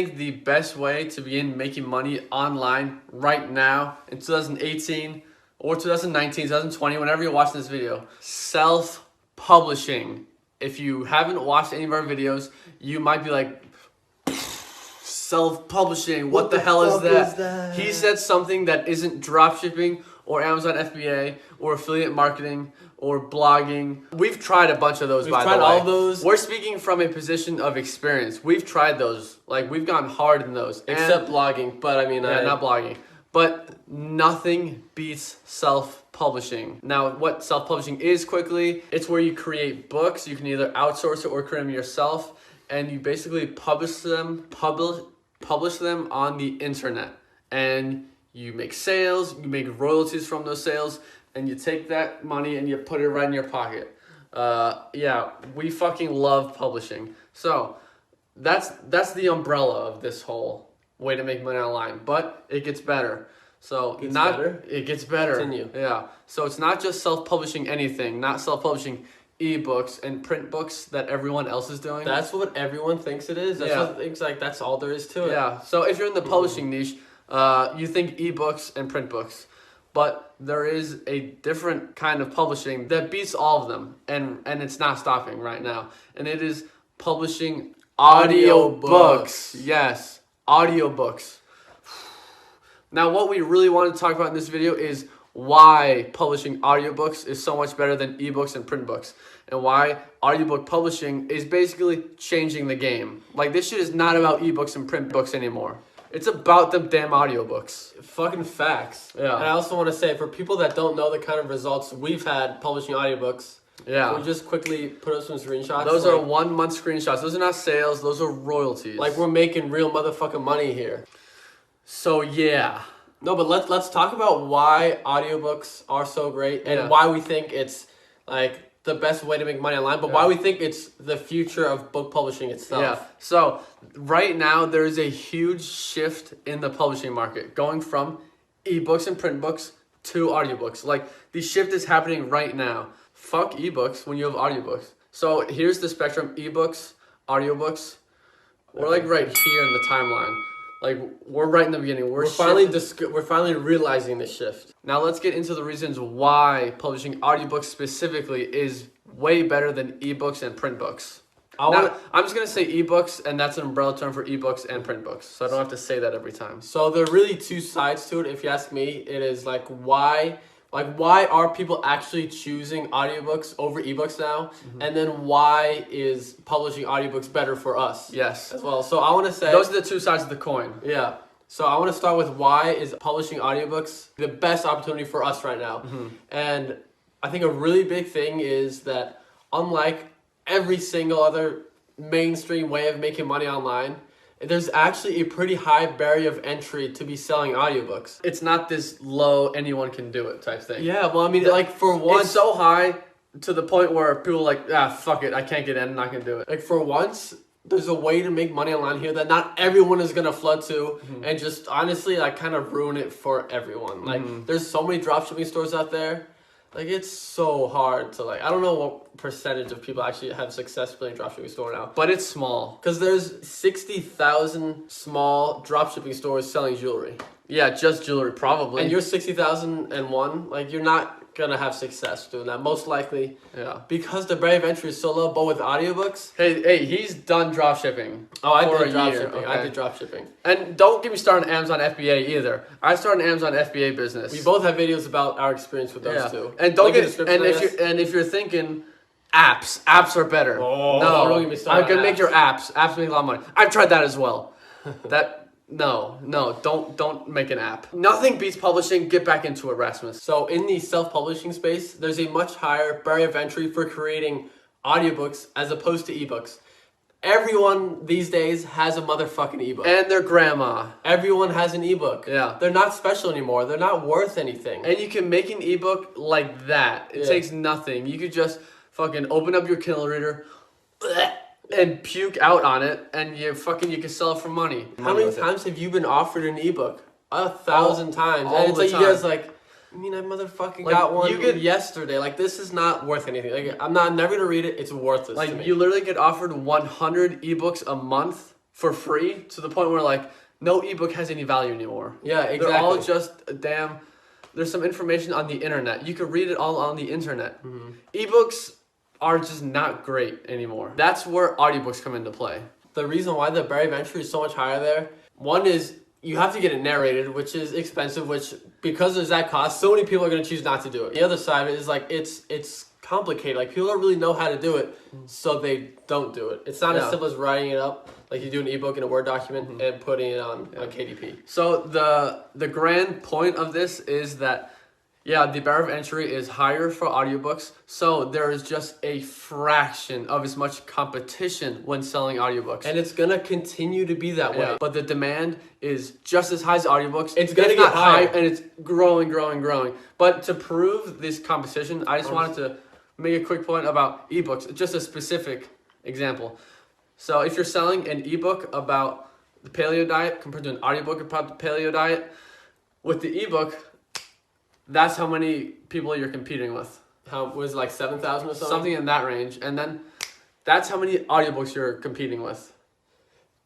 think the best way to begin making money online right now in 2018 or 2019, 2020, whenever you're watching this video, self-publishing. If you haven't watched any of our videos, you might be like, self-publishing, what the hell is that? He said something that isn't dropshipping or Amazon FBA or affiliate marketing or blogging. We've tried a bunch of those, by the way. We've tried all those. We're speaking from a position of experience. We've tried those. Like, we've gone hard in those. Except blogging, but I mean... Yeah, not blogging. But nothing beats self-publishing. Now, what self-publishing is quickly, it's where you create books. You can either outsource it or create them yourself. And you basically publish them on the internet. And you make sales, you make royalties from those sales, and you take that money and you put it right in your pocket. Yeah, we fucking love publishing. So that's the umbrella of this whole way to make money online, but it gets better. So it gets better. Continue. Yeah. So it's not just self-publishing anything, not self-publishing ebooks and print books that everyone else is doing. That's what everyone thinks it is. That's what thinks like that's all there is to it. Yeah. So if you're in the publishing niche, you think ebooks and print books, but there is a different kind of publishing that beats all of them, and it's not stopping right now. And it is publishing audiobooks. Yes, audiobooks. Now, what we really want to talk about in this video is why publishing audiobooks is so much better than ebooks and print books, and why audiobook publishing is basically changing the game. Like, this shit is not about ebooks and print books anymore. It's about them damn audiobooks. Fucking facts. Yeah. And I also want to say, for people that don't know the kind of results we've had publishing audiobooks, yeah, we just quickly put up some screenshots. Those are 1 month screenshots. Those are not sales. Those are royalties. Like, we're making real motherfucking money here. So yeah. No, but let's talk about why audiobooks are so great and why we think it's like the best way to make money online, but why we think it's the future of book publishing itself. Yeah. So right now there is a huge shift in the publishing market, going from ebooks and print books to audiobooks. Like, the shift is happening right now. Fuck ebooks when you have audiobooks. So here's the spectrum: ebooks, audiobooks. We're like right here in the timeline. Like, we're right in the beginning. We're finally realizing this shift. Now let's get into the reasons why publishing audiobooks specifically is way better than ebooks and print books. I'm just going to say ebooks, and that's an umbrella term for ebooks and print books. So I don't have to say that every time. So there are really two sides to it, if you ask me. It is like why are people actually choosing audiobooks over ebooks now? Mm-hmm. And then why is publishing audiobooks better for us? Yes. As well. So I want to say... those are the two sides of the coin. Yeah. So I want to start with why is publishing audiobooks the best opportunity for us right now. Mm-hmm. And I think a really big thing is that unlike every single other mainstream way of making money online, there's actually a pretty high barrier of entry to be selling audiobooks. It's not this low, anyone can do it type thing. Yeah, well, I mean, like, for once... it's so high to the point where people are like, fuck it, I can't get in, I'm not going to do it. Like, for once, there's a way to make money online here that not everyone is going to flood to, and just, honestly, like, kind of ruin it for everyone. Like, there's so many dropshipping stores out there. Like, it's so hard to, like, I don't know what percentage of people actually have success building a dropshipping store now. But it's small. Because there's 60,000 small dropshipping stores selling jewelry. Yeah, just jewelry, probably. And you're 60,00001, like, you're not going to have success doing that, most likely. Yeah. Because the barrier of entry is so low, but with audiobooks... Hey, he's done dropshipping. Oh, I did dropshipping. Okay. I did dropshipping. And don't get me started on Amazon FBA either. I started an Amazon FBA business. We both have videos about our experience with those two. And don't if you're thinking apps are better. Oh, no, don't get me started. I'm gonna make your apps. Apps make a lot of money. I've tried that as well. Don't make an app. Nothing beats publishing. Get back into it, Rasmus. So in the self-publishing space, there's a much higher barrier of entry for creating audiobooks as opposed to ebooks. Everyone these days has a motherfucking ebook. And their grandma. Everyone has an ebook. Yeah. They're not special anymore. They're not worth anything. And you can make an ebook like that. It takes nothing. You could just fucking open up your Kindle reader and puke out on it, and you can sell it for money. How many times have you been offered an ebook? 1,000 times. All and it's the like time. you guys like, I mean, I motherfucking got one yesterday. Like, this is not worth anything. Like, I'm never gonna read it. It's worthless to me. You literally get offered 100 ebooks a month for free to the point where like no ebook has any value anymore. Yeah, exactly. They're all just there's some information on the internet. You could read it all on the internet. Ebooks are just not great anymore. That's where audiobooks come into play. The reason why the barrier of entry is so much higher there, one is you have to get it narrated, which is expensive, which because there's that cost, so many people are going to choose not to do it. The other side of it is like it's complicated. Like people don't really know how to do it, so they don't do it. It's not as simple as writing it up like you do an ebook in a Word document and putting it on KDP. So the grand point of this is that the barrier of entry is higher for audiobooks, so there is just a fraction of as much competition when selling audiobooks. And it's going to continue to be that way. But the demand is just as high as audiobooks. It's going to get higher. And it's growing. But to prove this competition, I just wanted to make a quick point about ebooks, just a specific example. So if you're selling an ebook about the paleo diet compared to an audiobook about the paleo diet, with the ebook, that's how many people you're competing with. How was it, like 7,000 or something? Something in that range. And then that's how many audiobooks you're competing with.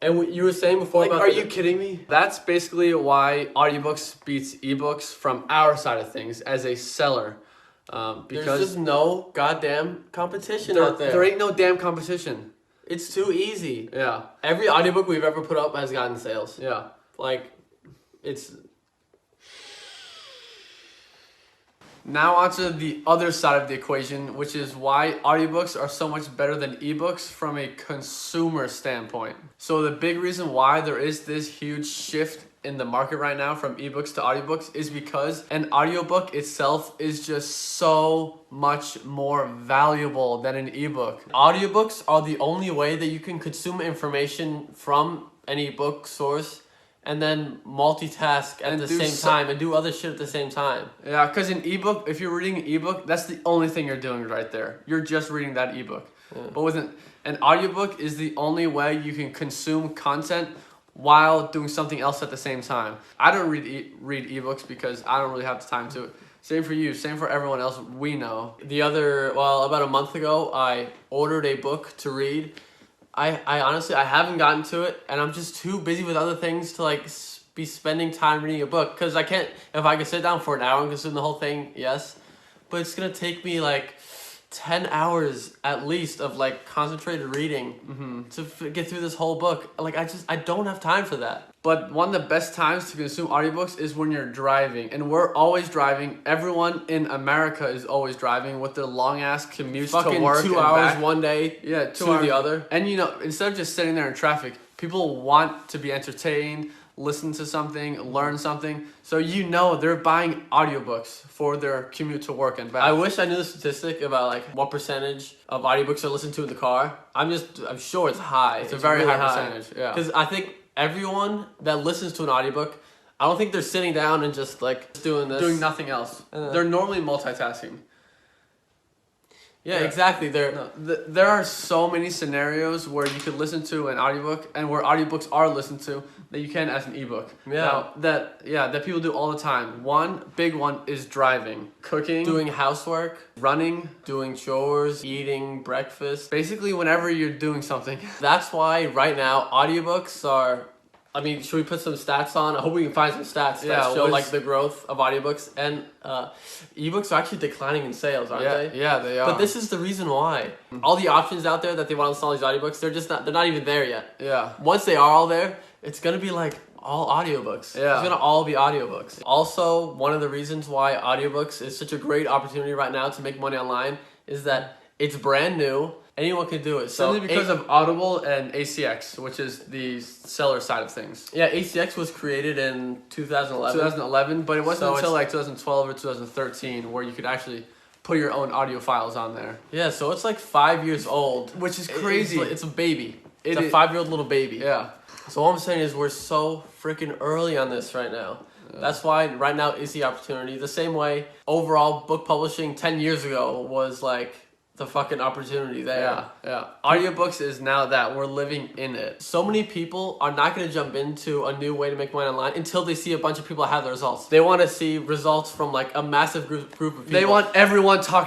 And you were saying before Like, about... are you kidding me? That's basically why audiobooks beats ebooks from our side of things as a seller. Because there's just no goddamn competition out there. There ain't no damn competition. It's too easy. Yeah. Every audiobook we've ever put up has gotten sales. Yeah. Like, it's... Now onto the other side of the equation, which is why audiobooks are so much better than ebooks from a consumer standpoint. So the big reason why there is this huge shift in the market right now from ebooks to audiobooks is because an audiobook itself is just so much more valuable than an ebook. Audiobooks are the only way that you can consume information from any book source and then multitask at the same time and do other shit at the same time. Yeah, because an ebook, if you're reading an ebook, that's the only thing you're doing right there. You're just reading that ebook. Yeah. But with an audiobook is the only way you can consume content while doing something else at the same time. I don't read ebooks because I don't really have the time to. Same for you, same for everyone else we know. About a month ago, I ordered a book to read. I honestly, I haven't gotten to it, and I'm just too busy with other things to like be spending time reading a book. Because I can't, if I could sit down for an hour and consume the whole thing, yes. But it's going to take me like 10 hours at least of like concentrated reading to get through this whole book. Like I don't have time for that. But one of the best times to consume audiobooks is when you're driving. And we're always driving. Everyone in America is always driving with their long-ass commutes to work. 2 hours back. one day, 2 hours the other. And you know, instead of just sitting there in traffic, people want to be entertained, listen to something, learn something. So you know they're buying audiobooks for their commute to work and back. I wish I knew the statistic about like what percentage of audiobooks are listened to in the car. I'm sure it's high. It's a very really high percentage, yeah. Because I think everyone that listens to an audiobook, I don't think they're sitting down and just like doing this. Doing nothing else. They're normally multitasking. Yeah, exactly. There are so many scenarios where you could listen to an audiobook and where audiobooks are listened to that you can as an ebook. Yeah. Now, that people do all the time. One big one is driving, cooking, doing housework, running, doing chores, eating breakfast. Basically, whenever you're doing something. That's why right now audiobooks are. I mean, should we put some stats on? I hope we can find some stats that show like the growth of audiobooks. And ebooks are actually declining in sales, aren't they? Yeah, they are. But this is the reason why. All the options out there that they want to install these audiobooks, they're not even there yet. Yeah. Once they are all there, it's gonna be like all audiobooks. Yeah. It's gonna all be audiobooks. Also, one of the reasons why audiobooks is such a great opportunity right now to make money online is that it's brand new. Anyone can do it. Simply because of Audible and ACX, which is the seller side of things. Yeah, ACX was created in 2011. 2011, but it wasn't until like 2012 or 2013 where you could actually put your own audio files on there. Yeah, so it's like 5 years old. Which is crazy. It's a baby. It's a 5-year-old little baby. Yeah. So all I'm saying is we're so freaking early on this right now. Yeah. That's why right now is the opportunity. The same way overall book publishing 10 years ago was like the fucking opportunity there. Yeah. Audiobooks is now that. We're living in it. So many people are not going to jump into a new way to make money online until they see a bunch of people have the results. They want to see results from like a massive group of people. They want everyone talking